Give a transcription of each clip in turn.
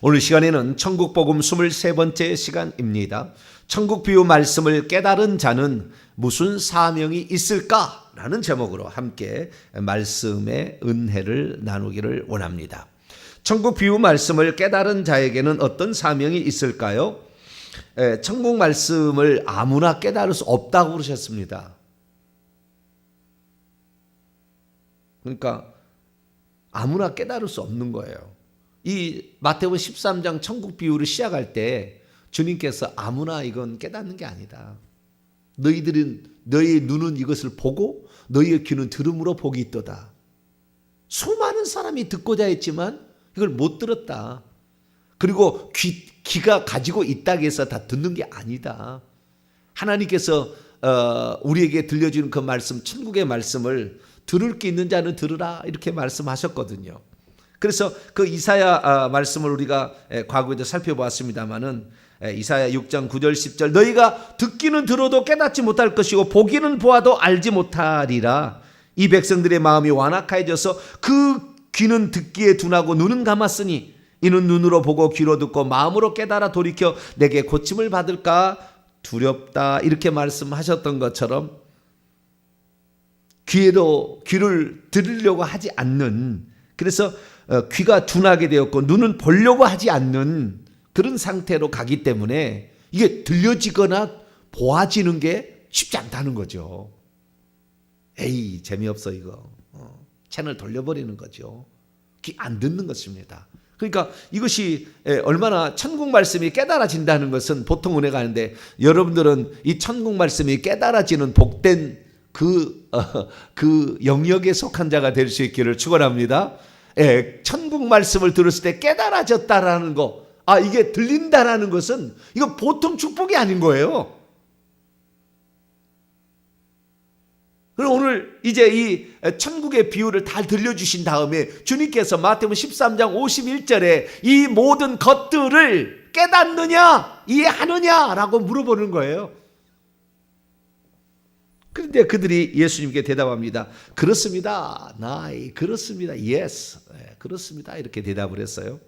오늘 시간에는 천국복음 23번째 시간입니다. 천국 비유 말씀을 깨달은 자는 무슨 사명이 있을까? 라는 제목으로 함께 말씀의 은혜를 나누기를 원합니다. 천국 비유 말씀을 깨달은 자에게는 어떤 사명이 있을까요? 천국 말씀을 아무나 깨달을 수 없다고 그러셨습니다. 그러니까 아무나 깨달을 수 없는 거예요. 이 마태복음 13장 천국 비유를 시작할 때 주님께서 아무나 이건 깨닫는 게 아니다. 너의 눈은 이것을 보고 너희의 귀는 들음으로 복이 있도다. 수많은 사람이 듣고자 했지만 이걸 못 들었다. 그리고 귀가 가지고 있다고 해서 다 듣는 게 아니다. 하나님께서 우리에게 들려주는 그 말씀, 천국의 말씀을 들을 게 있는 자는 들으라 이렇게 말씀하셨거든요. 그래서 그 이사야 말씀을 우리가 과거에도 살펴보았습니다마는 이사야 6장 9절 10절 너희가 듣기는 들어도 깨닫지 못할 것이고 보기는 보아도 알지 못하리라. 이 백성들의 마음이 완악해져서 그 귀는 듣기에 둔하고 눈은 감았으니 이는 눈으로 보고 귀로 듣고 마음으로 깨달아 돌이켜 내게 고침을 받을까 두렵다. 이렇게 말씀하셨던 것처럼 귀를 들으려고 하지 않는, 그래서 귀가 둔하게 되었고 눈은 보려고 하지 않는 그런 상태로 가기 때문에 이게 들려지거나 보아지는 게 쉽지 않다는 거죠. 에이 재미없어 이거. 채널 돌려버리는 거죠. 귀 안 듣는 것입니다. 그러니까 이것이 얼마나 천국 말씀이 깨달아진다는 것은 보통 은혜가 아닌데, 여러분들은 이 천국 말씀이 깨달아지는 복된 그 영역에 속한 자가 될 수 있기를 축원합니다. 천국 말씀을 들었을 때 깨달아졌다라는 거, 이게 들린다라는 것은 이거 보통 축복이 아닌 거예요. 그럼 오늘 이제 이 천국의 비유를 다 들려주신 다음에 주님께서 마태복음 13장 51절에 이 모든 것들을 깨닫느냐 이해하느냐라고 물어보는 거예요. 그런데 그들이 예수님께 대답합니다. 그렇습니다. 그렇습니다. Yes. 그렇습니다. 이렇게 대답을 했어요.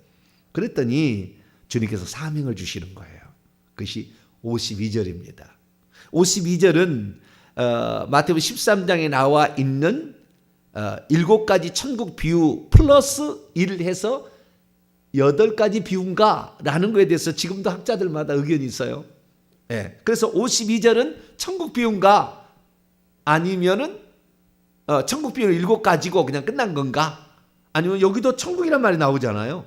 그랬더니 주님께서 사명을 주시는 거예요. 그것이 52절입니다. 52절은 마태복음 13장에 나와 있는 7가지 천국 비유 플러스 1을 해서 8가지 비유인가 라는 거에 대해서 지금도 학자들마다 의견이 있어요. 그래서 52절은 천국 비유인가 아니면은 천국 비유는 7가지고 그냥 끝난 건가? 아니면 여기도 천국이란 말이 나오잖아요.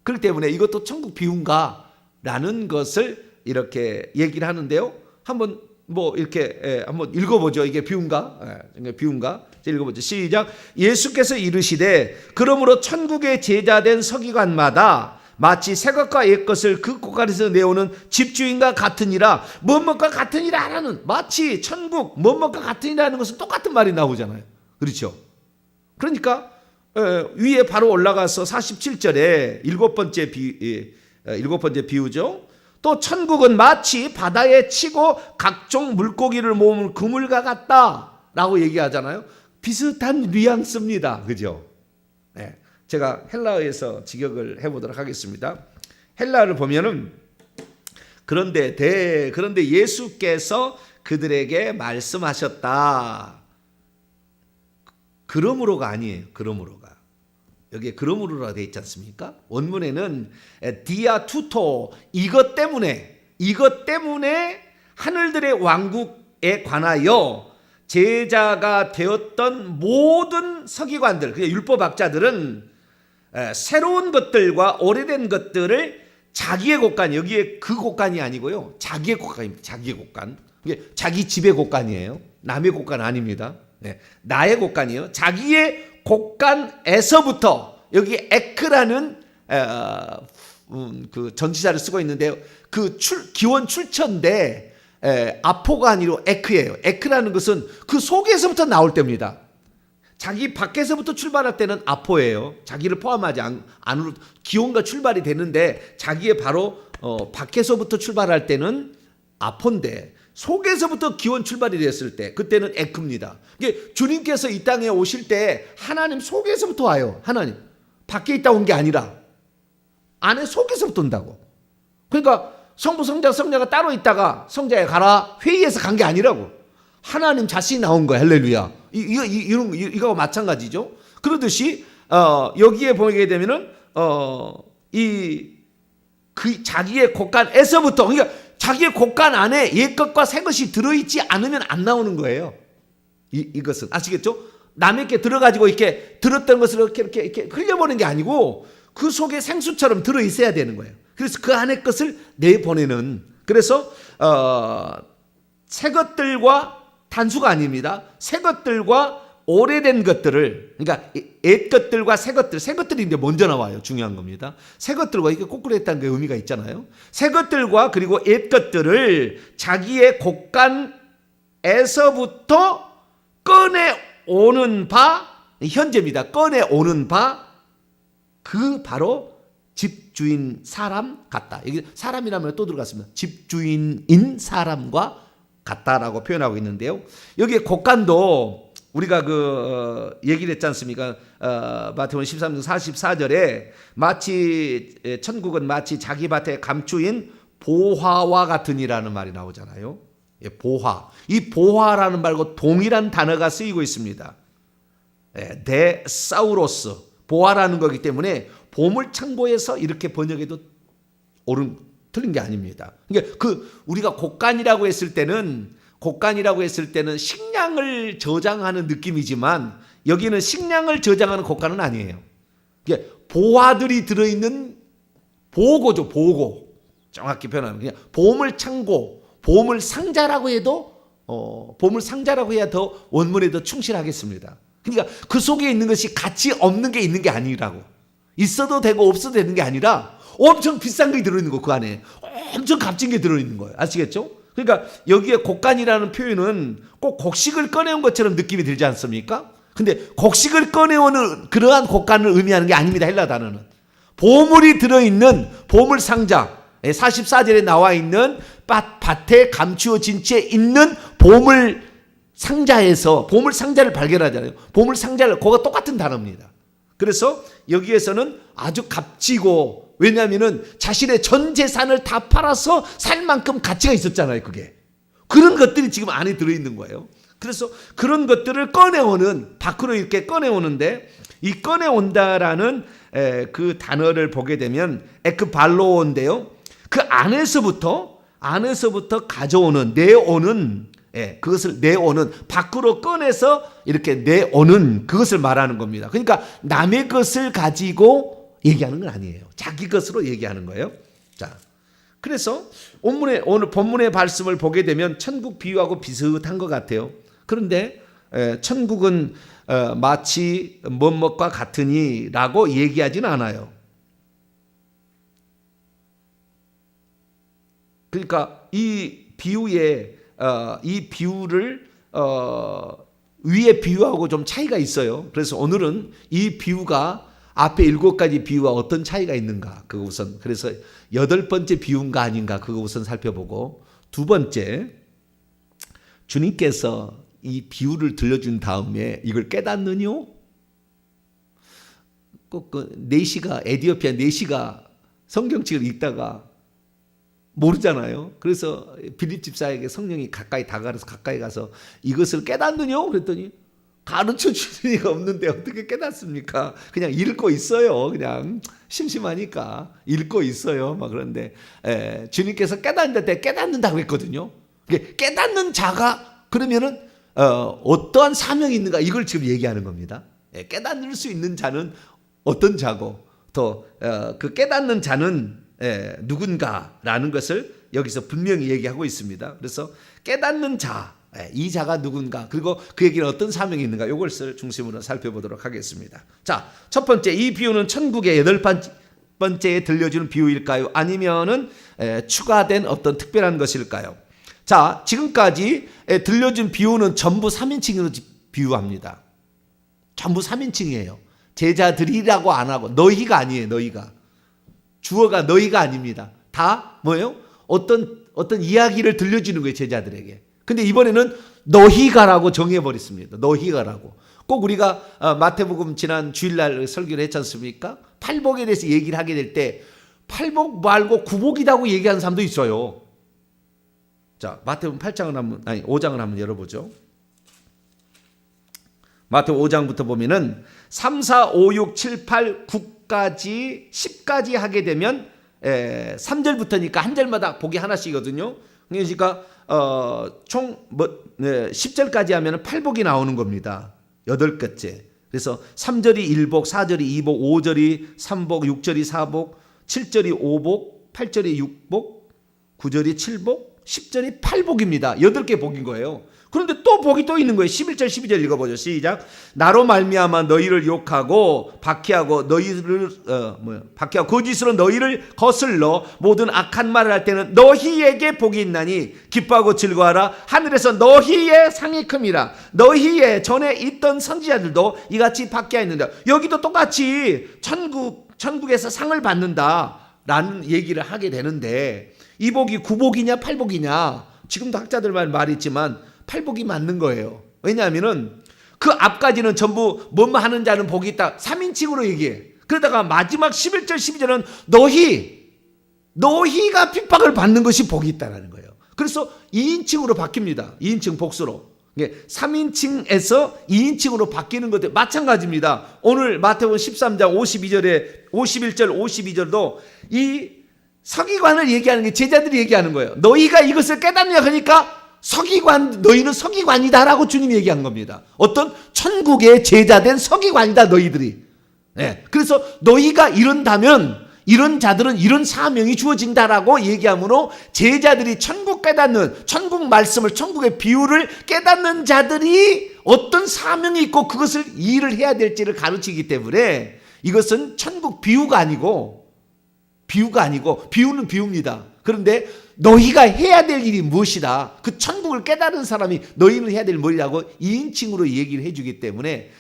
그렇기 때문에 이것도 천국 비유인가? 라는 것을 이렇게 얘기를 하는데요. 한번 이렇게 한번 읽어보죠. 이게 비유인가? 비유인가? 읽어보죠. 시작. 예수께서 이르시되 그러므로 천국의 제자된 서기관마다 마치 새 것과 옛 것을 그 곳간에서 내오는 집주인과 같으니라. 뭐뭐과 같으니라라는, 마치 천국 뭐뭐과 같으니라는 것은 똑같은 말이 나오잖아요. 그렇죠? 그러니까 위에 바로 올라가서 47절에 일곱 번째 비유죠. 또 천국은 마치 바다에 치고 각종 물고기를 모으는 그물과 같다라고 얘기하잖아요. 비슷한 뉘앙스입니다. 그죠? 제가 헬라어에서 직역을 해보도록 하겠습니다. 헬라어를 보면은 그런데 예수께서 그들에게 말씀하셨다. 그러므로가 아니에요. 그러므로가. 여기에 그러므로라 되어 있지 않습니까? 원문에는 디아 투토, 이것 때문에 하늘들의 왕국에 관하여 제자가 되었던 모든 서기관들, 율법학자들은 새로운 것들과 오래된 것들을 자기의 곳간, 여기에 그 곳간이 아니고요, 자기의 곳간입니다. 자기의 곳간. 자기 집의 곳간이에요. 남의 곳간 아닙니다. 나의 곳간이에요. 자기의 곳간에서부터, 여기 에크라는 그 전치사를 쓰고 있는데요. 그 기원 출처인데 아포가 아니고 에크예요. 에크라는 것은 그 속에서부터 나올 때입니다. 자기 밖에서부터 출발할 때는 아포예요. 자기를 포함하지 안으로 기원과 출발이 되는데 자기의 바로 밖에서부터 출발할 때는 아포인데 속에서부터 기원 출발이 됐을 때 그때는 에크입니다. 이게 주님께서 이 땅에 오실 때 하나님 속에서부터 와요. 하나님 밖에 있다 온 게 아니라 아내 속에서부터 온다고. 그러니까 성부, 성자, 성자가 따로 있다가 성자에 가라 회의에서 간 게 아니라고. 하나님 자신이 나온 거야. 할렐루야. 이거와 마찬가지죠. 그러듯이 여기에 보게 되면은 그 자기의 곳간에서부터, 그러니까 자기의 곳간 안에 옛것과 새것이 들어있지 않으면 안 나오는 거예요. 이것은 아시겠죠? 남에게 들어가지고 이렇게 들었던 것을 이렇게 흘려보는 게 아니고 그 속에 생수처럼 들어 있어야 되는 거예요. 그래서 그 안에 것을 내보내는. 그래서 새 것들과 단수가 아닙니다. 새 것들과 오래된 것들을, 그러니까 옛 것들과 새 것들이 이제 먼저 나와요. 중요한 겁니다. 새 것들과 이게 거꾸로 했다는 게 의미가 있잖아요. 새 것들과 그리고 옛 것들을 자기의 곳간에서부터 꺼내오는 바, 현재입니다. 꺼내오는 바, 그 바로 집주인 사람 같다. 이게 사람이라면 또 들어갔습니다. 집주인인 사람과 같다라고 표현하고 있는데요. 여기에 곳간도 우리가 얘기를 했지 않습니까? 마태복음 13장 44절에 마치 천국은 마치 자기 밭에 감추인 보화와 같으니라는 말이 나오잖아요. 예, 보화. 이 보화라는 말고 동일한 단어가 쓰이고 있습니다. 데사우로스. 보화라는 거기 때문에 보물 창고에서 이렇게 번역해도 틀린 게 아닙니다. 그러니까 우리가 곳간이라고 했을 때는 식량을 저장하는 느낌이지만 여기는 식량을 저장하는 곳간은 아니에요. 이게 보화들이 들어있는 보고죠, 보고. 정확히 표현하면 그냥 보물 창고, 보물 상자라고 해도 보물 상자라고 해야 더 원문에 더 충실하겠습니다. 그러니까 그 속에 있는 것이 가치 없는 게 있는 게 아니라고. 있어도 되고 없어도 되는 게 아니라 엄청 비싼 게 들어있는 거, 그 안에 엄청 값진 게 들어있는 거예요. 아시겠죠? 그러니까 여기에 곡간이라는 표현은 꼭 곡식을 꺼내온 것처럼 느낌이 들지 않습니까? 근데 곡식을 꺼내오는 그러한 곡간을 의미하는 게 아닙니다. 헬라 단어는 보물이 들어있는 보물 상자, 44절에 나와 있는 밭에 감추어진 채 있는 보물 상자에서 보물 상자를 발견하잖아요. 보물 상자를, 그거가 똑같은 단어입니다. 그래서 여기에서는 아주 값지고, 왜냐하면은 자신의 전 재산을 다 팔아서 살 만큼 가치가 있었잖아요. 그게 그런 것들이 지금 안에 들어있는 거예요. 그래서 그런 것들을 꺼내오는, 밖으로 이렇게 꺼내오는데, 이 꺼내온다라는 그 단어를 보게 되면 에크발로인데요, 그 안에서부터 가져오는, 내오는, 그것을 내오는, 밖으로 꺼내서 이렇게 내오는, 그것을 말하는 겁니다. 그러니까 남의 것을 가지고 얘기하는 건 아니에요. 자기 것으로 얘기하는 거예요. 자, 그래서 오늘 본문의 말씀을 보게 되면 천국 비유하고 비슷한 것 같아요. 그런데 천국은 마치 뭐뭐과 같으니라고 얘기하지는 않아요. 그러니까 이 비유의 이 비유를 위의 비유하고 좀 차이가 있어요. 그래서 오늘은 이 비유가 앞에 7가지 비유와 어떤 차이가 있는가, 그거 우선, 그래서 8번째 비유인가 아닌가, 그거 우선 살펴보고, 두 번째, 주님께서 이 비유를 들려준 다음에 이걸 깨닫느뇨? 꼭 에디오피아 네시가 성경책을 읽다가 모르잖아요. 그래서 빌립 집사에게 성령이 가까이 가서 이것을 깨닫느뇨? 그랬더니 가르쳐 주는 이가 없는데 어떻게 깨닫습니까? 그냥 읽고 있어요. 그냥 심심하니까 읽고 있어요. 막 그런데 주님께서 깨닫는다고 했거든요. 깨닫는 자가 그러면은 어떠한 사명이 있는가, 이걸 지금 얘기하는 겁니다. 깨닫을 수 있는 자는 어떤 자고, 또 그 깨닫는 자는 누군가라는 것을 여기서 분명히 얘기하고 있습니다. 그래서 깨닫는 자, 이 자가 누군가, 그리고 그에게는 어떤 사명이 있는가, 이것을 중심으로 살펴보도록 하겠습니다. 자, 첫 번째, 이 비유는 천국의 8번째에 들려주는 비유일까요? 아니면은 추가된 어떤 특별한 것일까요? 자, 지금까지 들려준 비유는 전부 3인칭으로 비유합니다. 전부 3인칭이에요. 제자들이라고 안 하고, 너희가 아니에요. 너희가. 주어가 너희가 아닙니다. 다 뭐예요? 어떤 이야기를 들려주는 거예요. 제자들에게. 근데 이번에는 너희가라고 정해버렸습니다. 너희가라고. 꼭 우리가 마태복음 지난 주일날 설교를 했지 않습니까? 팔복에 대해서 얘기를 하게 될 때 팔복 말고 구복이라고 얘기하는 사람도 있어요. 자, 마태복음 5장을 한번 열어보죠. 마태복음 5장부터 보면은 3, 4, 5, 6, 7, 8, 9까지 10까지 하게 되면 3절부터니까 한 절마다 복이 하나씩이거든요. 그러니까 총 10절까지 하면 8복이 나오는 겁니다. 8개째. 그래서 3절이 1복, 4절이 2복, 5절이 3복, 6절이 4복, 7절이 5복, 8절이 6복, 9절이 7복, 10절이 8복입니다. 8개 복인 거예요. 그런데 또 복이 또 있는 거예요. 11절 12절 읽어보죠. 시작. 나로 말미암아 너희를 욕하고 박해하고 박해하고 거짓으로 너희를 거슬러 모든 악한 말을 할 때는 너희에게 복이 있나니 기뻐하고 즐거워하라. 하늘에서 너희의 상이 큼이라. 너희의 전에 있던 선지자들도 이같이 박해하였는데, 여기도 똑같이 천국에서 상을 받는다라는 얘기를 하게 되는데, 이 복이 구복이냐 팔복이냐, 지금도 학자들 말이 있지만 팔복이 맞는 거예요. 왜냐하면은 그 앞까지는 전부 뭐뭐 하는 자는 복이 있다 3인칭으로 얘기해. 그러다가 마지막 11절 12절은 너희가 핍박을 받는 것이 복이 있다라는 거예요. 그래서 2인칭으로 바뀝니다. 2인칭 복수로. 3인칭에서 2인칭으로 바뀌는 것들 마찬가지입니다. 오늘 마태복음 13장 51절 52절도 이 서기관을 얘기하는 게 제자들이 얘기하는 거예요. 너희가 이것을 깨닫냐 하니까 너희는 서기관이다라고 주님이 얘기한 겁니다. 어떤 천국의 제자된 서기관이다 너희들이. 그래서 너희가 이런다면 이런 자들은 이런 사명이 주어진다라고 얘기하므로 제자들이 천국 깨닫는, 천국 말씀을, 천국의 비유를 깨닫는 자들이 어떤 사명이 있고 그것을 일을 해야 될지를 가르치기 때문에 이것은 천국 비유가 아니고 비유는 비유입니다. 그런데 너희가 해야 될 일이 무엇이다. 그 천국을 깨달은 사람이 너희는 해야 될 뭐라고 2인칭으로 얘기를 해주기 때문에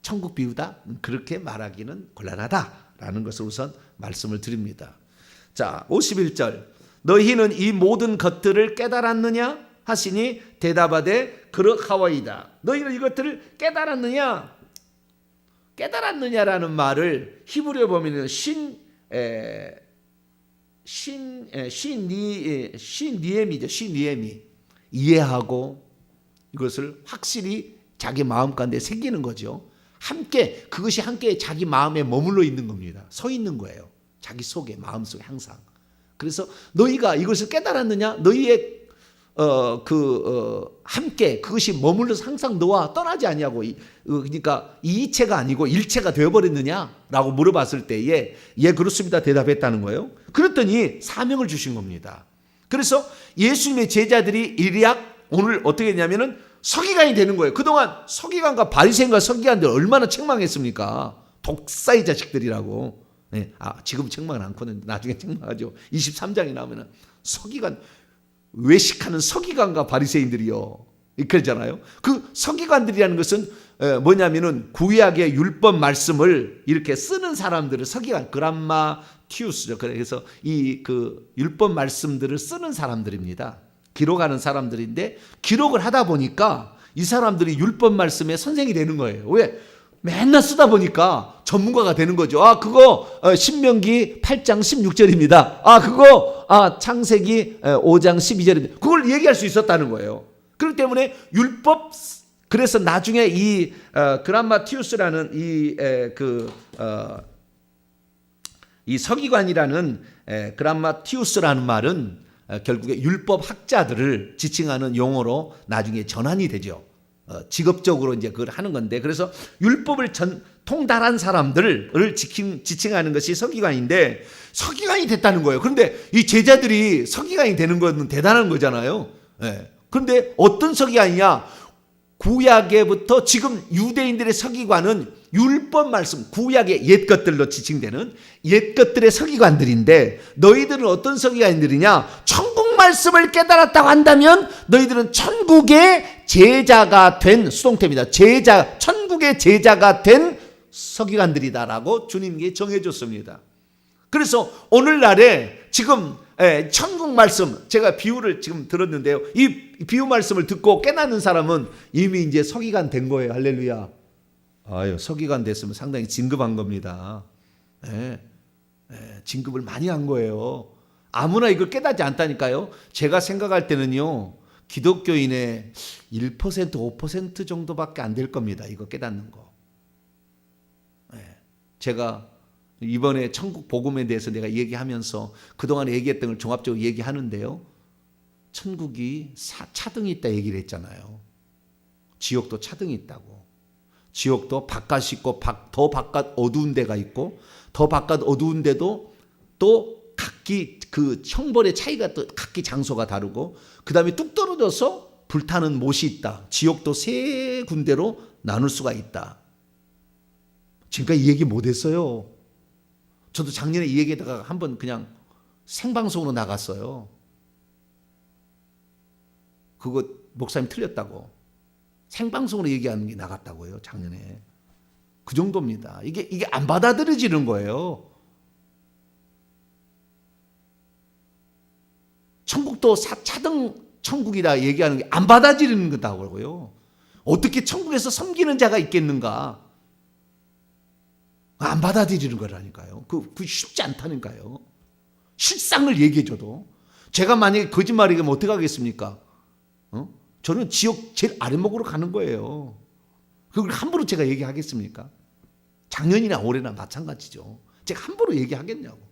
천국 비유다? 그렇게 말하기는 곤란하다라는 것을 우선 말씀을 드립니다. 자, 51절. 너희는 이 모든 것들을 깨달았느냐 하시니 대답하되 그러하오이다. 너희는 이것들을 깨달았느냐라는 말을 히브리어 보면 신니엠이 이해하고 이것을 확실히 자기 마음 가운데 새기는 거죠. 그것이 함께 자기 마음에 머물러 있는 겁니다. 서 있는 거예요. 자기 속에, 마음 속에 항상. 그래서 너희가 이것을 깨달았느냐? 너희의 함께 그것이 머물러서 항상 너와 떠나지 아니하고, 그러니까 이체가 아니고 일체가 되어버렸느냐라고 물어봤을 때에 예 그렇습니다 대답했다는 거예요. 그랬더니 사명을 주신 겁니다. 그래서 예수님의 제자들이 일약 오늘 어떻게 했냐면은 서기관이 되는 거예요. 그동안 서기관과 바리새인과 서기관들 얼마나 책망했습니까? 독사의 자식들이라고. 지금 책망은 않거든요. 나중에 책망하죠. 23장에 나오면은 서기관, 외식하는 서기관과 바리새인들이요. 그러잖아요. 그 서기관들이라는 것은 뭐냐면은 구약의 율법 말씀을 이렇게 쓰는 사람들을 서기관, 그람마티우스죠. 그래서 그 율법 말씀들을 쓰는 사람들입니다. 기록하는 사람들인데 기록을 하다 보니까 이 사람들이 율법 말씀의 선생이 되는 거예요. 왜? 맨날 쓰다 보니까 전문가가 되는 거죠. 그거 신명기 8장 16절입니다. 그거 창세기 5장 12절입니다. 그걸 얘기할 수 있었다는 거예요. 그렇기 때문에 율법, 그래서 나중에 이 그람마티우스라는 이 서기관이라는 그람마티우스라는 말은 결국에 율법 학자들을 지칭하는 용어로 나중에 전환이 되죠. 직업적으로 이제 그걸 하는 건데, 그래서 율법을 통달한 사람들을 지칭하는 것이 서기관인데 서기관이 됐다는 거예요. 그런데 이 제자들이 서기관이 되는 건 대단한 거잖아요. 그런데 어떤 서기관이냐? 구약에부터 지금 유대인들의 서기관은 율법 말씀, 구약의 옛 것들로 지칭되는 옛 것들의 서기관들인데, 너희들은 어떤 서기관들이냐? 천국 말씀을 깨달았다고 한다면 너희들은 천국의 제자가 된, 수동태입니다. 천국의 제자가 된 서기관들이다라고 주님께 정해줬습니다. 그래서 오늘날에 지금 천국 말씀, 제가 비유를 지금 들었는데요. 이 비유 말씀을 듣고 깨닫는 사람은 이미 이제 서기관 된 거예요. 할렐루야. 아유, 서기관 됐으면 상당히 진급한 겁니다. 예, 진급을 많이 한 거예요. 아무나 이걸 깨닫지 않다니까요. 제가 생각할 때는요, 기독교인의 1%, 5% 정도밖에 안 될 겁니다. 이거 깨닫는 거. 제가 이번에 천국 복음에 대해서 내가 얘기하면서 그동안 얘기했던 걸 종합적으로 얘기하는데요. 천국이 차등이 있다 얘기를 했잖아요. 지옥도 차등이 있다고. 지옥도 바깥이 있고 더 바깥 어두운 데가 있고 더 바깥 어두운 데도 또 각기 그 형벌의 차이가 또 각기 장소가 다르고 그 다음에 뚝 떨어져서 불타는 못이 있다. 지옥도 3군데로 나눌 수가 있다. 지금까지 이 얘기 못했어요. 저도 작년에 이 얘기에다가 한번 그냥 생방송으로 나갔어요. 그거 목사님 틀렸다고. 생방송으로 얘기하는 게 나갔다고요. 작년에. 그 정도입니다. 이게 안 받아들여지는 거예요. 천국도 차등 천국이다 얘기하는 게 안 받아들이는 거다고요. 어떻게 천국에서 섬기는 자가 있겠는가? 안 받아들이는 거라니까요. 그 쉽지 않다니까요. 실상을 얘기해줘도 제가 만약에 거짓말이면 어떻게 하겠습니까? 저는 지옥 제일 아래목으로 가는 거예요. 그걸 함부로 제가 얘기하겠습니까? 작년이나 올해나 마찬가지죠. 제가 함부로 얘기하겠냐고.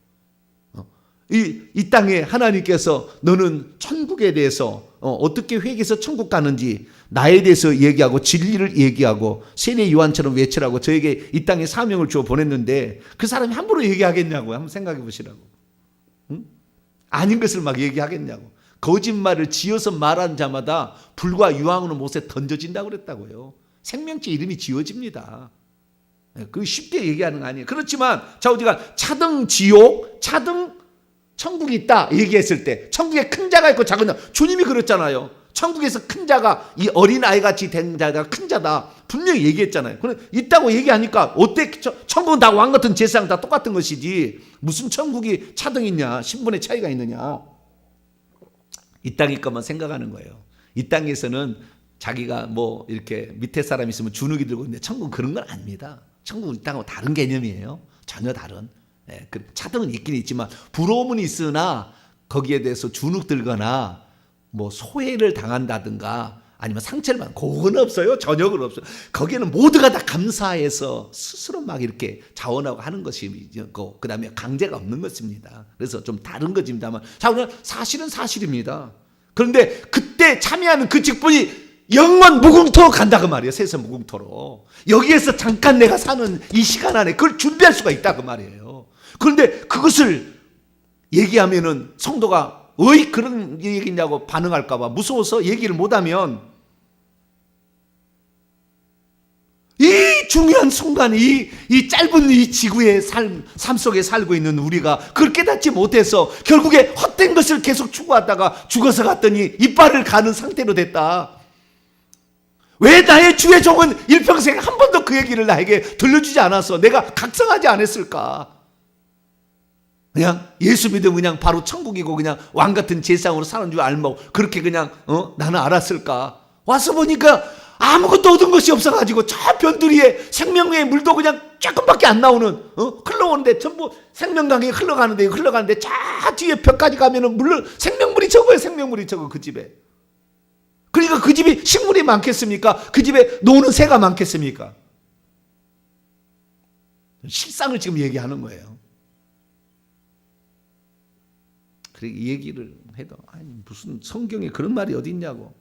이 땅에 하나님께서 너는 천국에 대해서 어떻게 회개해서 천국 가는지 나에 대해서 얘기하고 진리를 얘기하고 세례 요한처럼 외치라고 저에게 이 땅에 사명을 주어 보냈는데 그 사람이 함부로 얘기하겠냐고요. 한번 생각해 보시라고. 응? 아닌 것을 막 얘기하겠냐고. 거짓말을 지어서 말한 자마다 불과 유황으로 못에 던져진다고 그랬다고요. 생명체 이름이 지어집니다. 그 쉽게 얘기하는 거 아니에요. 그렇지만 자 우리가 차등 지옥, 차등 천국이 있다 얘기했을 때 천국에 큰 자가 있고 작은 자, 주님이 그랬잖아요. 천국에서 큰 자가 이 어린아이같이 된 자가 큰 자다 분명히 얘기했잖아요. 그럼 있다고 얘기하니까 어때? 천국은 다 왕같은 제사장 다 똑같은 것이지 무슨 천국이 차등이 있냐, 신분의 차이가 있느냐. 이 땅일 것만 생각하는 거예요. 이 땅에서는 자기가 뭐 이렇게 밑에 사람이 있으면 주눅이 들고 있는데 천국은 그런 건 아닙니다. 천국은 이 땅하고 다른 개념이에요. 전혀 다른. 차등은 있긴 있지만 부러움은 있으나 거기에 대해서 주눅 들거나 뭐 소외를 당한다든가 아니면 상처를 받는 그건 없어요. 전혀 그건 없어요. 거기에는 모두가 다 감사해서 스스로 막 이렇게 자원하고 하는 것이 그 다음에 강제가 없는 것입니다. 그래서 좀 다른 것입니다만 자 오늘 사실은 사실입니다. 그런데 그때 참여하는 그 직분이 영원 무궁토로 간다 그 말이에요. 세상 무궁토로. 여기에서 잠깐 내가 사는 이 시간 안에 그걸 준비할 수가 있다 그 말이에요. 그런데 그것을 얘기하면은 성도가 왜 그런 얘기냐고 반응할까 봐 무서워서 얘기를 못하면 이 중요한 순간 이 짧은 이 지구의 삶 속에 살고 있는 우리가 그걸 깨닫지 못해서 결국에 헛된 것을 계속 추구하다가 죽어서 갔더니 이빨을 가는 상태로 됐다. 왜 나의 주의 종은 일평생 한 번도 그 얘기를 나에게 들려주지 않아서 내가 각성하지 않았을까? 그냥 예수 믿으면 그냥 바로 천국이고 그냥 왕 같은 제사장으로 사는 줄 알고 그렇게 그냥 나는 알았을까? 와서 보니까 아무것도 얻은 것이 없어가지고 저 변두리에 생명의 물도 그냥 조금밖에 안 나오는 흘러오는데 전부 생명강에 흘러가는데 저 뒤에 벽까지 가면은 물론 생명물이 적어요. 생명물이 적어 그 집에. 그러니까 그 집이 식물이 많겠습니까? 그 집에 노는 새가 많겠습니까? 실상을 지금 얘기하는 거예요. 그래 이 얘기를 해도 아니 무슨 성경에 그런 말이 어디 있냐고.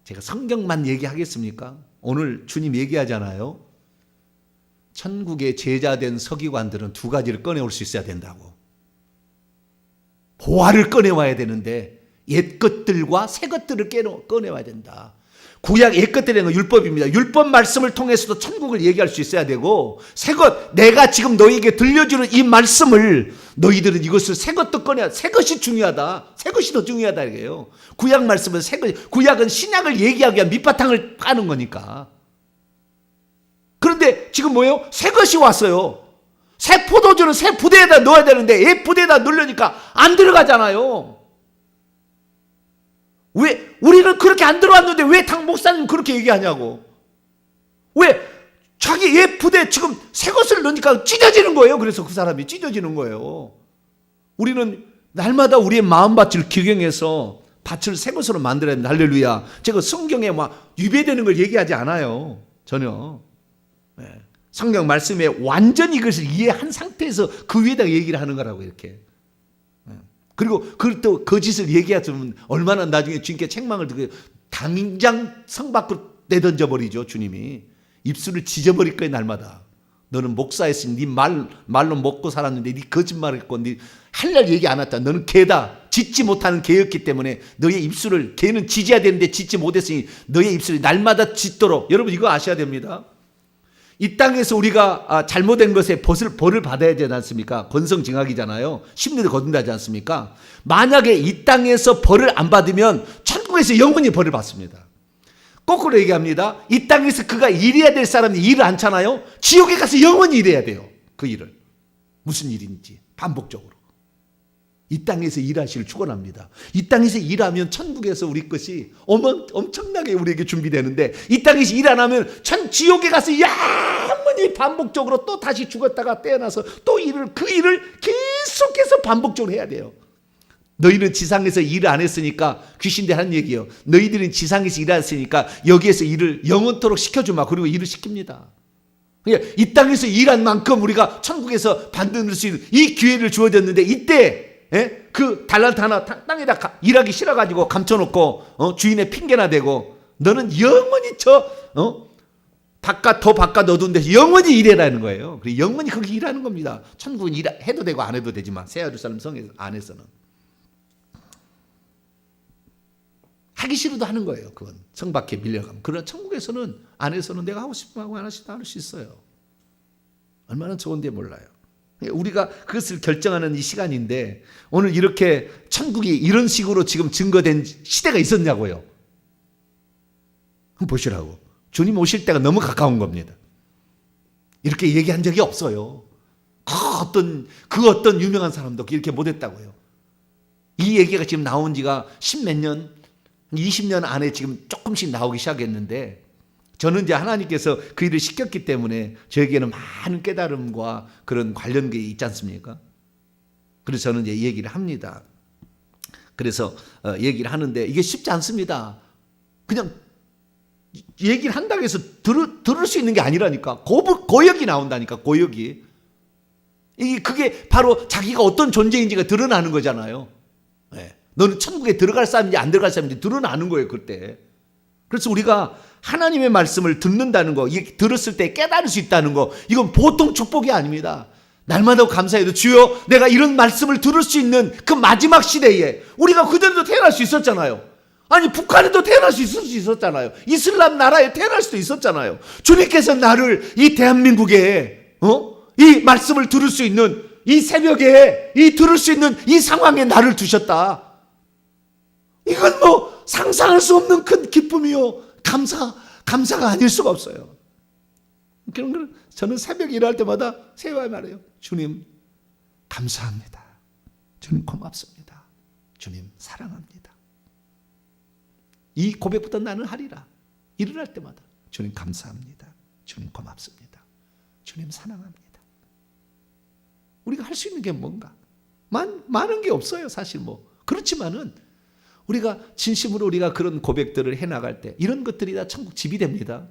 제가 성경만 얘기하겠습니까? 오늘 주님 얘기하잖아요. 천국의 제자된 서기관들은 2가지를 꺼내올 수 있어야 된다고. 보화를 꺼내와야 되는데 옛 것들과 새 것들을 꺼내와야 된다. 구약 옛 것들에는 율법입니다. 율법 말씀을 통해서도 천국을 얘기할 수 있어야 되고 새 것, 내가 지금 너희에게 들려주는 이 말씀을 너희들은 이것을 새 것도 꺼내야 새 것이 중요하다. 새 것이 더 중요하다 이게요. 구약 말씀은 새 것, 구약은 신약을 얘기하기 위한 밑바탕을 까는 거니까. 그런데 지금 뭐예요? 새 것이 왔어요. 새 포도주는 새 부대에다 넣어야 되는데 옛 부대에다 넣으려니까 안 들어가잖아요. 왜 우리는 그렇게 안 들어왔는데 왜 당 목사님 그렇게 얘기하냐고. 왜? 자기 옛 부대 지금 새 것을 넣으니까 찢어지는 거예요. 그래서 그 사람이 찢어지는 거예요. 우리는 날마다 우리의 마음밭을 기경해서 밭을 새 것으로 만들어야 합니다. 할렐루야. 제가 성경에 막 유배되는 걸 얘기하지 않아요. 전혀. 성경 말씀에 완전히 이것을 이해한 상태에서 그 위에다가 얘기를 하는 거라고 이렇게. 그리고 그걸 또 거짓을 얘기하면 얼마나 나중에 주님께 책망을 듣고 당장 성 밖으로 내던져 버리죠. 주님이. 입술을 찢어버릴 거예요. 날마다. 너는 목사였으니 네 말로 먹고 살았는데 네 거짓말했고 네 할 날 얘기 안 했다. 너는 개다. 짓지 못하는 개였기 때문에 너의 입술을, 개는 짖어야 되는데 짖지 못했으니 너의 입술이 날마다 짖도록. 여러분 이거 아셔야 됩니다. 이 땅에서 우리가 잘못된 것에 벌을 받아야 되지 않습니까? 권성징악이잖아요. 심리를 거둔다지 않습니까? 만약에 이 땅에서 벌을 안 받으면 천국에서 영원히 벌을 받습니다. 거꾸로 얘기합니다. 이 땅에서 그가 일해야 될 사람이 일을 않잖아요. 지옥에 가서 영원히 일해야 돼요. 그 일을. 무슨 일인지 반복적으로. 이 땅에서 일하시길 축원합니다. 이 땅에서 일하면 천국에서 우리 것이 엄청나게 우리에게 준비되는데 이 땅에서 일 안 하면 지옥에 가서 영원히 반복적으로 또 다시 죽었다가 깨어나서 또 그 일을 계속해서 반복적으로 해야 돼요. 너희는 지상에서 일을 안 했으니까 귀신들 하는 얘기예요. 너희들은 지상에서 일 안 했으니까 여기에서 일을 영원토록 시켜주마. 그리고 일을 시킵니다. 그러니까 이 땅에서 일한 만큼 우리가 천국에서 받을 수 있는 이 기회를 주어졌는데 이때 그 달란트 하나 땅에다 일하기 싫어가지고 감춰놓고 주인의 핑계나 대고 너는 영원히 더 바깥 어두운 데서 영원히 일해라는 거예요. 그리고 영원히 거기 일하는 겁니다. 천국은 해도 되고 안 해도 되지만 새 예루살렘 성 안에서는 하기 싫어도 하는 거예요. 그건 성 밖에 밀려가면. 그러나 천국에서는 안에서는 내가 하고 싶으면 하고 안 하시다 할 수 있어요. 얼마나 좋은데 몰라요. 우리가 그것을 결정하는 이 시간인데 오늘 이렇게 천국이 이런 식으로 지금 증거된 시대가 있었냐고요. 한번 보시라고. 주님 오실 때가 너무 가까운 겁니다. 이렇게 얘기한 적이 없어요. 그 어떤 유명한 사람도 이렇게 못했다고요. 이 얘기가 지금 나온 지가 10몇 년, 20년 안에 지금 조금씩 나오기 시작했는데 저는 이제 하나님께서 그 일을 시켰기 때문에 저에게는 많은 깨달음과 그런 관련 게 있지 않습니까? 그래서 저는 이제 얘기를 합니다. 그래서 얘기를 하는데 이게 쉽지 않습니다. 그냥 얘기를 한다고 해서 들을 수 있는 게 아니라니까. 고역이 나온다니까, 고역이. 그게 바로 자기가 어떤 존재인지가 드러나는 거잖아요. 네. 너는 천국에 들어갈 사람인지 안 들어갈 사람인지 드러나는 거예요, 그때. 그래서 우리가 하나님의 말씀을 듣는다는 거, 들었을 때 깨달을 수 있다는 거, 이건 보통 축복이 아닙니다. 날마다 감사해도 주여 내가 이런 말씀을 들을 수 있는 그 마지막 시대에 우리가 그대로도 태어날 수 있었잖아요. 아니 북한에도 태어날 수 있었잖아요. 이슬람 나라에 태어날 수도 있었잖아요. 주님께서 나를 이 대한민국에 이 말씀을 들을 수 있는 이 새벽에 들을 수 있는 이 상황에 나를 두셨다. 이건 뭐 상상할 수 없는 큰 기쁨이요. 감사가 아닐 수가 없어요. 그런 걸 저는 새벽에 일할 때마다 세워야 말해요. 주님 감사합니다. 주님 고맙습니다. 주님 사랑합니다. 이 고백부터 나는 하리라. 일어날 때마다 주님 감사합니다. 주님 고맙습니다. 주님 사랑합니다. 우리가 할 수 있는 게 뭔가? 많은 게 없어요. 사실 뭐. 그렇지만은 우리가 진심으로 우리가 그런 고백들을 해나갈 때 이런 것들이 다 천국 집이 됩니다.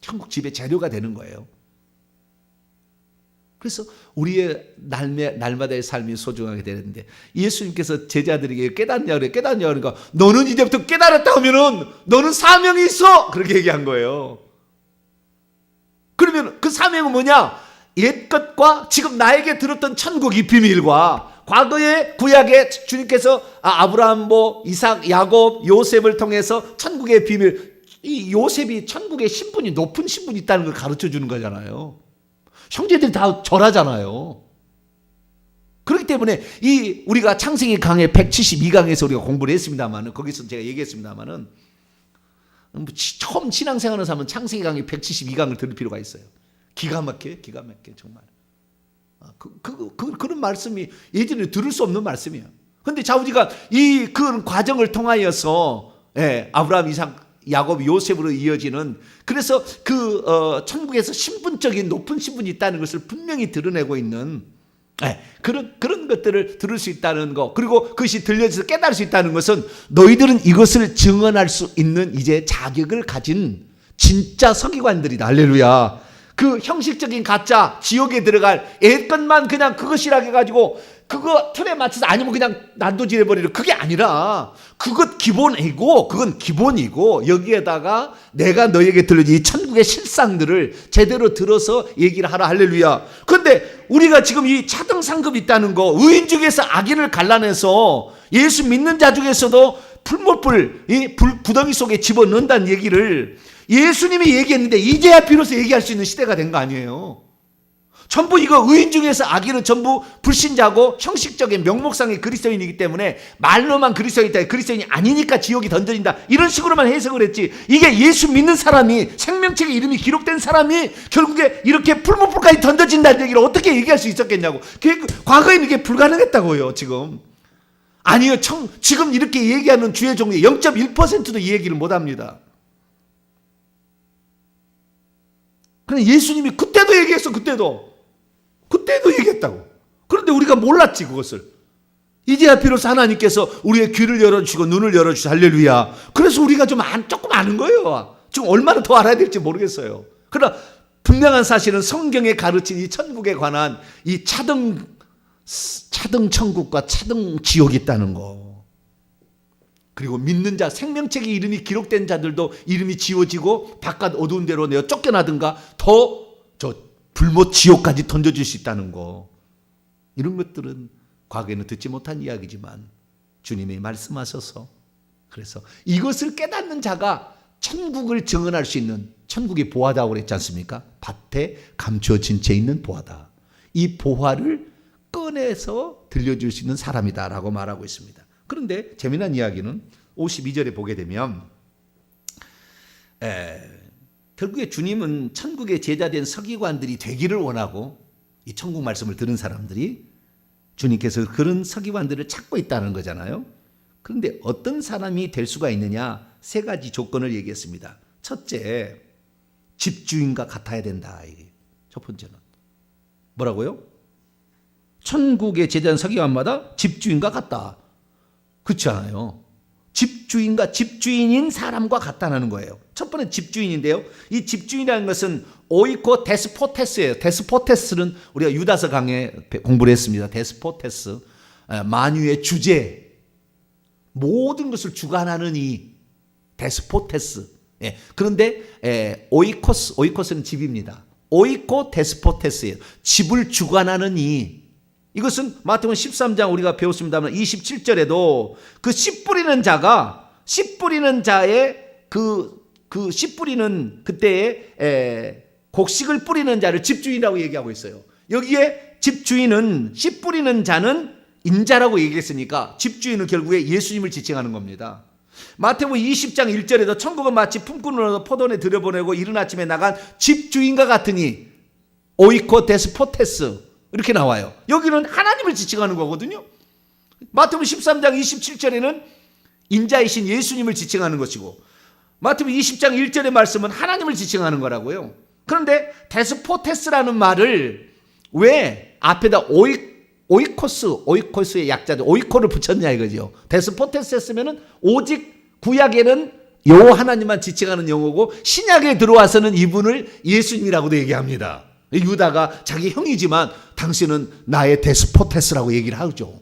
천국 집의 재료가 되는 거예요. 그래서 우리의 날마다의 삶이 소중하게 되는데 예수님께서 제자들에게 깨닫냐 그러니까 너는 이제부터 깨달았다 하면은 너는 사명이 있어. 그렇게 얘기한 거예요. 그러면 그 사명은 뭐냐? 옛것과 지금 나에게 들었던 천국의 비밀과 과거의 구약에 주님께서 아브라함, 이삭, 야곱, 요셉을 통해서 천국의 비밀, 이 요셉이 천국의 신분이 높은 신분이 있다는 걸 가르쳐 주는 거잖아요. 형제들이 다 절하잖아요. 그렇기 때문에 우리가 창세기 강의 172강에서 우리가 공부를 했습니다만은 거기서 제가 얘기했습니다만은 처음 신앙생활을 하면 창세기 강의 172강을 들을 필요가 있어요. 기가 막혀요. 정말. 그런 말씀이 예전에 들을 수 없는 말씀이에요. 그런데 자우지가 그런 과정을 통하여서 아브라함, 이삭, 야곱 요셉으로 이어지는, 그래서 천국에서 신분적인 높은 신분이 있다는 것을 분명히 드러내고 있는 그런 것들을 들을 수 있다는 거, 그리고 그것이 들려져서 깨달을 수 있다는 것은 너희들은 이것을 증언할 수 있는 이제 자격을 가진 진짜 서기관들이다. 할렐루야. 그 형식적인 가짜 지옥에 들어갈 애것만 그냥 그것이라 해가지고 그거 틀에 맞춰서 아니면 그냥 난도질해버리는 그게 아니라 그것 기본이고, 그건 기본이고, 여기에다가 내가 너에게 들려준 이 천국의 실상들을 제대로 들어서 얘기를 하라. 할렐루야. 그런데 우리가 지금 이 차등상급이 있다는 거, 의인 중에서 악인을 갈라내서 예수 믿는 자 중에서도 풀못불 이 구덩이 속에 집어넣는다는 얘기를 예수님이 얘기했는데 이제야 비로소 얘기할 수 있는 시대가 된 거 아니에요. 전부 이거 의인 중에서 악인은 전부 불신자고 형식적인 명목상의 그리스도인이기 때문에 말로만 그리스도인이다, 그리스도인이 아니니까 지옥이 던져진다, 이런 식으로만 해석을 했지, 이게 예수 믿는 사람이, 생명책에 이름이 기록된 사람이 결국에 이렇게 풀무불까지 던져진다는 얘기를 어떻게 얘기할 수 있었겠냐고. 과거에는 이게 불가능했다고요. 지금 아니요, 지금 이렇게 얘기하는 주의 종의 0.1%도 이 얘기를 못합니다. 그냥 예수님이 그때도 얘기했어. 그때도 얘기했다고. 그런데 우리가 몰랐지 그것을. 이제야 비로소 하나님께서 우리의 귀를 열어주시고 눈을 열어주시고, 할렐루야. 그래서 우리가 조금 아는 거예요. 지금 얼마나 더 알아야 될지 모르겠어요. 그러나 분명한 사실은 성경에 가르친 이 천국에 관한 이 차등 천국과 차등 지옥이 있다는 거. 그리고 믿는 자, 생명책에 이름이 기록된 자들도 이름이 지워지고 바깥 어두운 데로 내어 쫓겨나든가 더 불못 지옥까지 던져줄 수 있다는 거. 이런 것들은 과거에는 듣지 못한 이야기지만 주님이 말씀하셔서, 그래서 이것을 깨닫는 자가 천국을 증언할 수 있는, 천국이 보화다고 그랬지 않습니까? 밭에 감추어진 채 있는 보화다. 이 보화를 꺼내서 들려줄 수 있는 사람이다라고 말하고 있습니다. 그런데 재미난 이야기는 52절에 보게 되면 결국에 주님은 천국의 제자된 서기관들이 되기를 원하고, 이 천국 말씀을 들은 사람들이 주님께서 그런 서기관들을 찾고 있다는 거잖아요. 그런데 어떤 사람이 될 수가 있느냐, 세 가지 조건을 얘기했습니다. 첫째, 집주인과 같아야 된다. 이게 첫 번째는 뭐라고요? 천국의 제자된 서기관마다 집주인과 같다. 그렇지 않아요? 집주인과 집주인인 사람과 같다는 거예요. 첫 번째 집주인인데요. 이 집주인이라는 것은 오이코 데스포테스예요. 데스포테스는 우리가 유다서 강에 공부를 했습니다. 데스포테스, 만유의 주제, 모든 것을 주관하는 이 데스포테스. 그런데 오이코스는 집입니다. 오이코 데스포테스예요. 집을 주관하는 이것은 마태복음 13장 우리가 배웠습니다만 27절에도 그 씨 뿌리는 자의 씨 뿌리는 그때의 곡식을 뿌리는 자를 집주인이라고 얘기하고 있어요. 여기에 집주인은, 씨 뿌리는 자는 인자라고 얘기했으니까 집주인은 결국에 예수님을 지칭하는 겁니다. 마태복음 20장 1절에도 천국은 마치 품꾼을 얻어 포도원에 들여보내고 이른 아침에 나간 집주인과 같으니 오이코 데스포테스 이렇게 나와요. 여기는 하나님을 지칭하는 거거든요. 마태복음 13장 27절에는 인자이신 예수님을 지칭하는 것이고, 마태복음 20장 1절의 말씀은 하나님을 지칭하는 거라고요. 그런데 데스포테스라는 말을 왜 앞에다 오이코스의 약자들 오이코를 붙였냐 이거죠. 데스포테스 했으면은 오직 구약에는 요 하나님만 지칭하는 용어고, 신약에 들어와서는 이분을 예수님이라고도 얘기합니다. 유다가 자기 형이지만 당신은 나의 데스포테스라고 얘기를 하죠.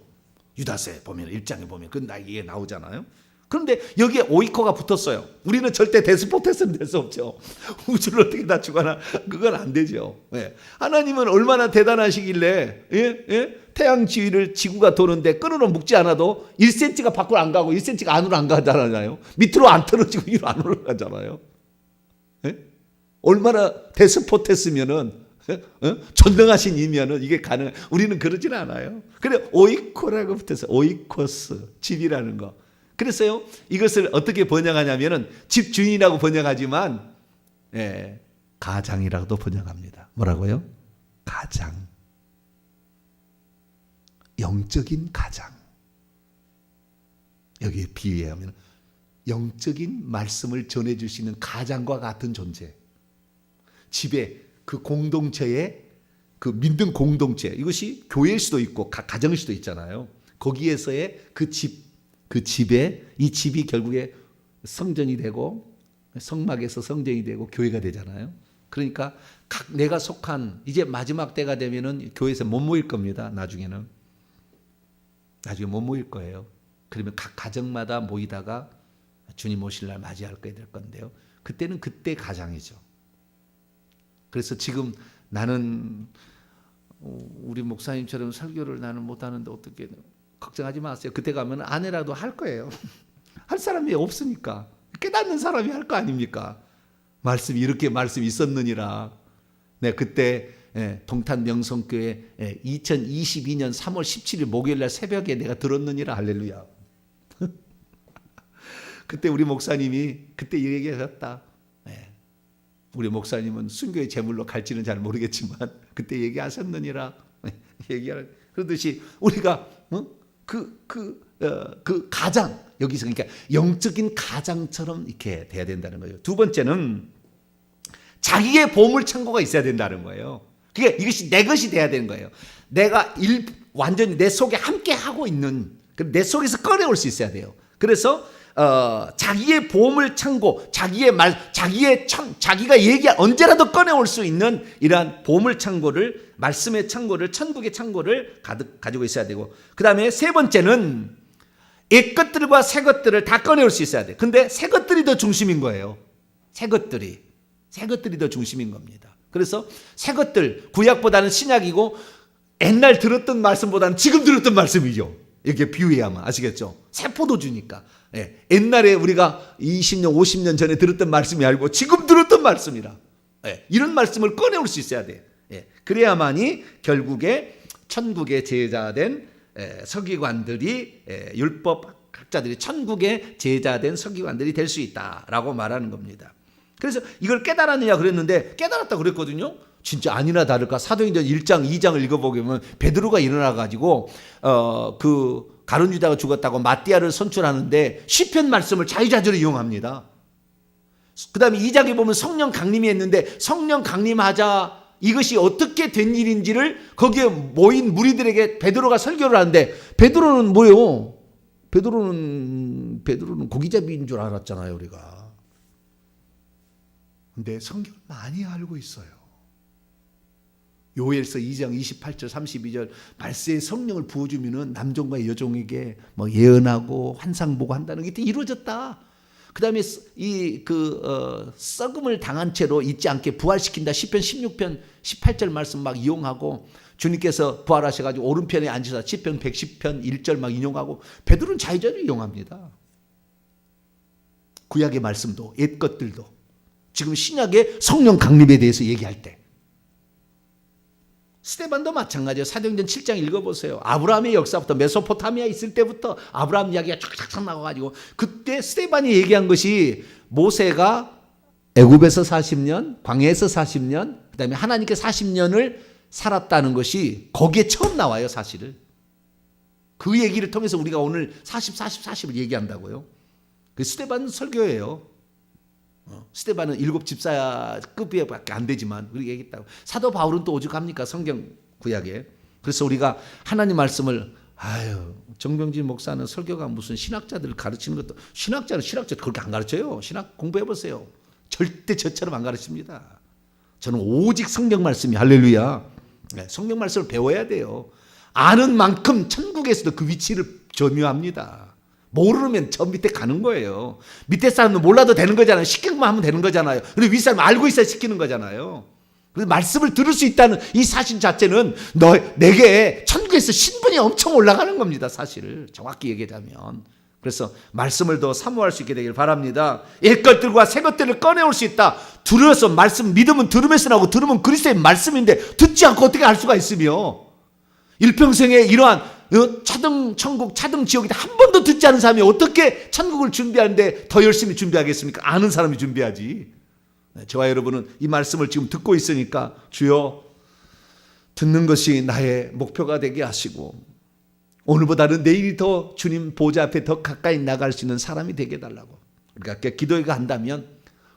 유다서에 보면 1장에 보면 그 이게 나오잖아요. 그런데 여기에 오이코가 붙었어요. 우리는 절대 데스포테스는 될 수 없죠. 우주를 어떻게 다 주관할, 그건 안 되죠. 하나님은 얼마나 대단하시길래 태양 지위를 지구가 도는데 끈으로 묶지 않아도 1cm가 밖으로 안 가고 1cm가 안으로 안 가잖아요. 밑으로 안 떨어지고 위로 안 올라가잖아요. 얼마나 데스포테스면은, 전능하신 이면은 이게 가능. 우리는 그러진 않아요. 그래 오이코라고 붙어서 오이코스, 집이라는 거. 그래서요, 이것을 어떻게 번역하냐면은 집주인이라고 번역하지만 가장이라고도 번역합니다. 뭐라고요? 가장. 영적인 가장. 여기에 비유하면 영적인 말씀을 전해주시는 가장과 같은 존재. 집에 그 공동체에 그 믿는 공동체, 이것이 교회일 수도 있고 가정일 수도 있잖아요. 거기에서의 그 집에 이 집이 결국에 성전이 되고 성막에서 성전이 되고 교회가 되잖아요. 그러니까 내가 속한 이제 마지막 때가 되면은 교회에서 못 모일 겁니다. 나중에 못 모일 거예요. 그러면 각 가정마다 모이다가 주님 오실 날 맞이하게 될 건데요. 그때는 그때 가장이죠. 그래서 지금 나는 우리 목사님처럼 설교를 나는 못하는데 어떻게, 걱정하지 마세요. 그때 가면 아내라도 할 거예요. 할 사람이 없으니까. 깨닫는 사람이 할 거 아닙니까? 말씀이 이렇게 말씀이 있었느니라. 네, 그때 동탄 명성교회 2022년 3월 17일 목요일 날 새벽에 내가 들었느니라. 할렐루야. 그때 우리 목사님이 그때 얘기하셨다. 우리 목사님은 순교의 제물로 갈지는 잘 모르겠지만 그때 얘기하셨느니라. 그러듯이 우리가 그 가장, 여기서 그러니까 영적인 가장처럼 이렇게 돼야 된다는 거예요. 두 번째는 자기의 보물 창고가 있어야 된다는 거예요. 그게 이것이 내 것이 돼야 되는 거예요. 내가 완전히 내 속에 함께 하고 있는, 내 속에서 꺼내올 수 있어야 돼요. 그래서 자기의 보물 창고, 자기가 언제라도 꺼내올 수 있는 이러한 보물 창고를, 말씀의 창고를, 천국의 창고를 가지고 있어야 되고, 그 다음에 세 번째는 옛 것들과 새 것들을 다 꺼내올 수 있어야 돼. 근데 새 것들이 더 중심인 거예요. 새 것들이 더 중심인 겁니다. 그래서 새 것들, 구약보다는 신약이고 옛날 들었던 말씀보다는 지금 들었던 말씀이죠. 이렇게 비유해야만, 아시겠죠? 새 포도주니까. 옛날에 우리가 20년, 50년 전에 들었던 말씀이 아니고 지금 들었던 말씀이라. 이런 말씀을 꺼내올 수 있어야 돼. 그래야만이 결국에 천국의 제자된 서기관들이, 율법학자들이 천국의 제자된 서기관들이 될 수 있다라고 말하는 겁니다. 그래서 이걸 깨달았느냐 그랬는데 깨달았다 그랬거든요. 진짜 아니나 다를까 사도행전 1장 2장을 읽어보면 베드로가 일어나가지고 그 가룟 유다가 죽었다고 마띠아를 선출하는데 시편 말씀을 자유자재로 이용합니다. 그 다음에 2장에 보면 성령 강림이 했는데 성령 강림하자 이것이 어떻게 된 일인지를 거기에 모인 무리들에게 베드로가 설교를 하는데, 베드로는 뭐예요? 베드로는 고기잡이인 줄 알았잖아요, 우리가. 근데 성경을 많이 알고 있어요. 요엘서 2장 28절 32절 말세에 성령을 부어주면은 남종과 여종에게 뭐 예언하고 환상 보고 한다는 게 이루어졌다. 그 다음에 썩음을 당한 채로 있지 않게 부활시킨다. 시편 16편 18절 말씀 막 이용하고, 주님께서 부활하셔가지고 오른편에 앉으셔서 시편 110편 1절 막 인용하고, 베드로는 자유자재로 이용합니다. 구약의 말씀도 옛 것들도 지금 신약의 성령 강림에 대해서 얘기할 때, 스데반도 마찬가지예요. 사도행전 7장 읽어보세요. 아브라함의 역사부터 메소포타미아 있을 때부터 아브라함 이야기가 쫙쫙 나와가지고, 그때 스데반이 얘기한 것이 모세가 애굽에서 40년, 광야에서 40년, 그 다음에 하나님께 40년을 살았다는 것이 거기에 처음 나와요, 사실을. 그 얘기를 통해서 우리가 오늘 40을 얘기한다고요. 그 스데반 설교예요. 스데반은 7집사급밖에 안 되지만 우리가 얘기했다고. 사도 바울은 또 오죽합니까, 성경 구약에. 그래서 우리가 하나님 말씀을, 정병진 목사는 설교가 무슨 신학자들을 가르치는 것도, 신학자를 그렇게 안 가르쳐요. 신학 공부해보세요. 절대 저처럼 안 가르칩니다. 저는 오직 성경 말씀이, 할렐루야, 성경 말씀을 배워야 돼요. 아는 만큼 천국에서도 그 위치를 점유합니다. 모르면 저 밑에 가는 거예요. 밑에 사람은 몰라도 되는 거잖아요. 시키기만 하면 되는 거잖아요. 근데 윗사람 알고 있어야 시키는 거잖아요. 그래서 말씀을 들을 수 있다는 이 사실 자체는 내게 천국에서 신분이 엄청 올라가는 겁니다. 사실을 정확히 얘기하자면. 그래서 말씀을 더 사모할 수 있게 되길 바랍니다. 옛 것들과 새 것들을 꺼내올 수 있다. 들어서 말씀, 믿음은 들음에서 나오고 들으면 그리스도의 말씀인데 듣지 않고 어떻게 알 수가 있으며, 일평생에 이러한 차등 천국, 차등 지옥이다 한 번도 듣지 않은 사람이 어떻게 천국을 준비하는데 더 열심히 준비하겠습니까? 아는 사람이 준비하지. 저와 여러분은 이 말씀을 지금 듣고 있으니까 주여, 듣는 것이 나의 목표가 되게 하시고 오늘보다는 내일이 더 주님 보좌 앞에 더 가까이 나갈 수 있는 사람이 되게 해달라고. 그러니까 기도회가 한다면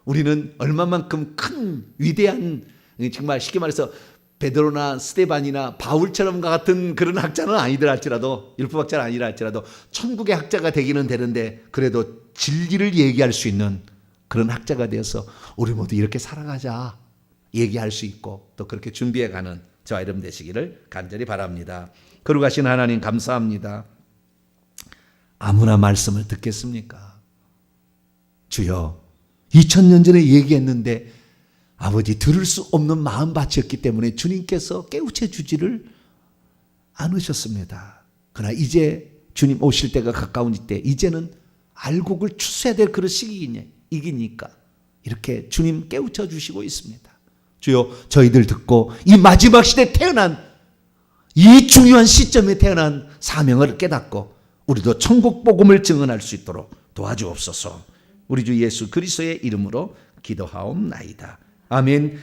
우리는 얼마만큼 큰 위대한, 정말 쉽게 말해서 베드로나 스데반이나 바울처럼 같은 그런 학자는 아니더라 할지라도, 율법학자는 아니라 할지라도 천국의 학자가 되기는 되는데 그래도 진리를 얘기할 수 있는 그런 학자가 되어서 우리 모두 이렇게 살아가자 얘기할 수 있고 또 그렇게 준비해가는 저와 여러분 되시기를 간절히 바랍니다. 거룩하신 하나님 감사합니다. 아무나 말씀을 듣겠습니까? 주여, 2000년 전에 얘기했는데 아버지 들을 수 없는 마음밭이었기 때문에 주님께서 깨우쳐 주지를 않으셨습니다. 그러나 이제 주님 오실 때가 가까운 때 이제는 알곡을 추수해야 될 그런 시기이기니까 이렇게 주님 깨우쳐 주시고 있습니다. 주여, 저희들 듣고 이 마지막 시대에 태어난, 이 중요한 시점에 태어난 사명을 깨닫고 우리도 천국 복음을 증언할 수 있도록 도와주옵소서. 우리 주 예수 그리스도의 이름으로 기도하옵나이다. 아멘.